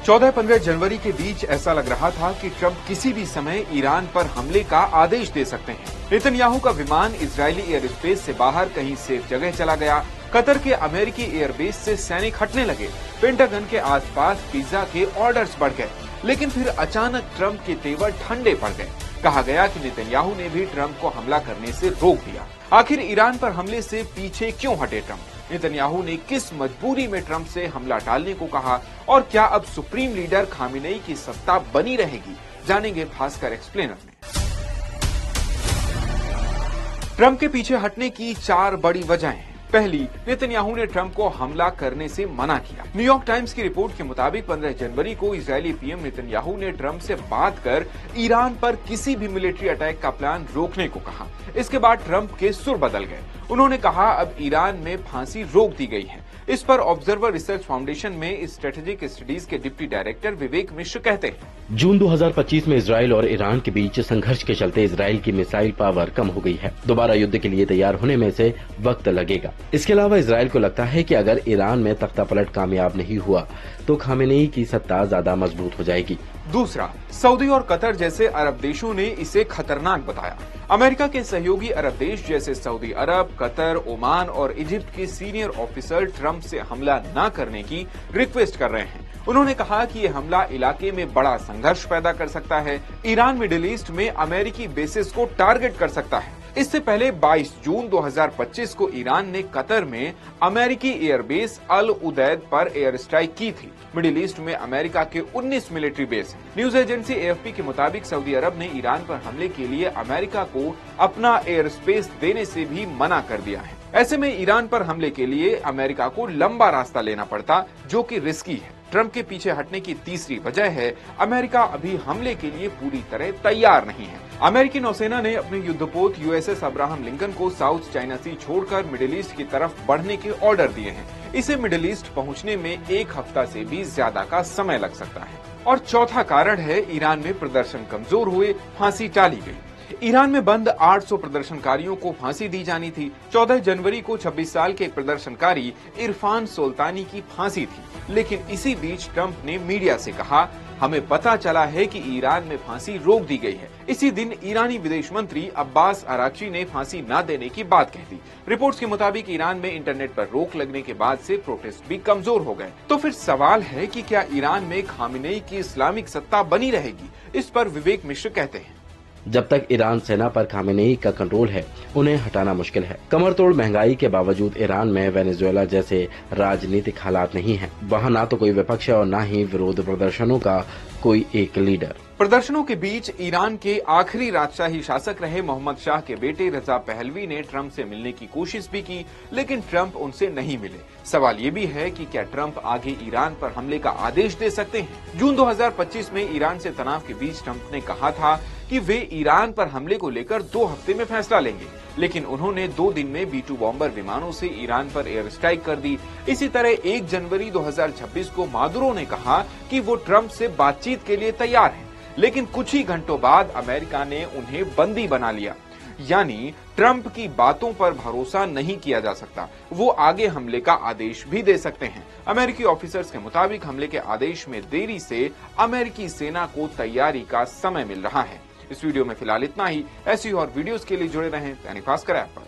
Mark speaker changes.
Speaker 1: 14-15 जनवरी के बीच ऐसा लग रहा था कि ट्रंप किसी भी समय ईरान पर हमले का आदेश दे सकते हैं। नेतन्याहू का विमान इजरायली एयर स्पेस से बाहर कहीं सेफ जगह चला गया। कतर के अमेरिकी एयरबेस से सैनिक हटने लगे। पेंटागन के आसपास पिज्जा के ऑर्डर्स बढ़ गए। लेकिन फिर अचानक ट्रंप के तेवर ठंडे पड़ गए। कहा गया कि नेतन्याहू ने भी ट्रंप को हमला करने से रोक दिया। आखिर ईरान पर हमले से पीछे क्यों हटे ट्रंप? नेतन्याहू ने किस मजबूरी में ट्रंप से हमला टालने को कहा और क्या अब सुप्रीम लीडर खामेनेई की सत्ता बनी रहेगी? जानेंगे भास्कर एक्सप्लेनर में। ट्रंप के पीछे हटने की 4 बड़ी वजहें हैं। पहली, नेतन्याहू ने ट्रंप को हमला करने से मना किया। न्यूयॉर्क टाइम्स की रिपोर्ट के मुताबिक 15 जनवरी को इजरायली पीएम नेतन्याहू ने ट्रंप से बात कर ईरान पर किसी भी मिलिट्री अटैक का प्लान रोकने को कहा। इसके बाद ट्रंप के सुर बदल गए। उन्होंने कहा अब ईरान में फांसी रोक दी गई है। इस पर ऑब्जर्वर रिसर्च फाउंडेशन में स्ट्रेटेजिक स्टडीज के डिप्टी डायरेक्टर विवेक मिश्र कहते हैं,
Speaker 2: जून 2025 में इजराइल और ईरान के बीच संघर्ष के चलते इजराइल की मिसाइल पावर कम हो गई है। दोबारा युद्ध के लिए तैयार होने में से वक्त लगेगा। इसके अलावा इजराइल को लगता है कि अगर ईरान में तख्तापलट कामयाब नहीं हुआ तो खामेनेई की सत्ता ज्यादा मजबूत हो जाएगी।
Speaker 1: दूसरा, सऊदी और कतर जैसे अरब देशों ने इसे खतरनाक बताया। अमेरिका के सहयोगी अरब देश जैसे सऊदी अरब, कतर, ओमान और इजिप्ट के सीनियर ऑफिसर ट्रंप से हमला न करने की रिक्वेस्ट कर रहे हैं। उन्होंने कहा कि ये हमला इलाके में बड़ा संघर्ष पैदा कर सकता है। ईरान मिडिल ईस्ट में अमेरिकी बेसिस को टारगेट कर सकता है। इससे पहले 22 जून 2025 को ईरान ने कतर में अमेरिकी एयरबेस अल उदैद पर एयर स्ट्राइक की थी। मिडिल ईस्ट में अमेरिका के 19 मिलिट्री बेस हैं। न्यूज एजेंसी एएफपी के मुताबिक सऊदी अरब ने ईरान पर हमले के लिए अमेरिका को अपना एयर स्पेस देने से भी मना कर दिया है। ऐसे में ईरान पर हमले के लिए अमेरिका को लंबा रास्ता लेना पड़ता, जो कि रिस्की है। ट्रंप के पीछे हटने की तीसरी वजह है अमेरिका अभी हमले के लिए पूरी तरह तैयार नहीं है। अमेरिकी नौसेना ने अपने युद्धपोत यूएसएस अब्राहम लिंकन को साउथ चाइना सी छोड़कर मिडिल ईस्ट की तरफ बढ़ने के ऑर्डर दिए हैं। इसे मिडिल ईस्ट पहुंचने में 1 हफ्ता से भी ज्यादा का समय लग सकता है। और चौथा कारण है ईरान में प्रदर्शन कमजोर हुए, फांसी टाली गई। ईरान में बंद 800 प्रदर्शनकारियों को फांसी दी जानी थी। 14 जनवरी को 26 साल के एक प्रदर्शनकारी इरफान सुल्तानी की फांसी थी। लेकिन इसी बीच ट्रंप ने मीडिया से कहा, हमें पता चला है कि ईरान में फांसी रोक दी गई है। इसी दिन ईरानी विदेश मंत्री अब्बास अराक्ची ने फांसी न देने की बात कह दी। रिपोर्ट्स के मुताबिक ईरान में इंटरनेट पर रोक लगने के बाद से प्रोटेस्ट भी कमजोर हो गए। तो फिर सवाल है कि क्या ईरान में खामेनेई की इस्लामिक सत्ता बनी रहेगी? इस पर विवेक मिश्र कहते हैं,
Speaker 2: जब तक ईरान सेना पर खामेनेई का कंट्रोल है, उन्हें हटाना मुश्किल है। कमर तोड़ महंगाई के बावजूद ईरान में वेनेजुएला जैसे राजनीतिक हालात नहीं हैं। वहाँ ना तो कोई विपक्ष है और ना ही विरोध प्रदर्शनों का कोई एक लीडर।
Speaker 1: प्रदर्शनों के बीच ईरान के आखिरी राजशाही शासक रहे मोहम्मद शाह के बेटे रजा पहलवी ने ट्रंप से मिलने की कोशिश भी की, लेकिन ट्रंप उनसे नहीं मिले। सवाल ये भी है कि क्या ट्रंप आगे ईरान पर हमले का आदेश दे सकते हैं? जून 2025 में ईरान से तनाव के बीच ट्रंप ने कहा था कि वे ईरान पर हमले को लेकर 2 हफ्ते में फैसला लेंगे, लेकिन उन्होंने 2 दिन में B-2 बॉम्बर विमानों से ईरान पर एयर स्ट्राइक कर दी। इसी तरह 1 जनवरी 2026 को मादुरो ने कहा कि वो ट्रंप से बातचीत के लिए तैयार हैं, लेकिन कुछ ही घंटों बाद अमेरिका ने उन्हें बंदी बना लिया। यानी ट्रंप की बातों पर भरोसा नहीं किया जा सकता। वो आगे हमले का आदेश भी दे सकते हैं। अमेरिकी ऑफिसर्स के मुताबिक हमले के आदेश में देरी से अमेरिकी सेना को तैयारी का समय मिल रहा है। इस वीडियो में फिलहाल इतना ही। ऐसी और वीडियोस के लिए जुड़े रहें दैनिक भास्कर ऐप पर।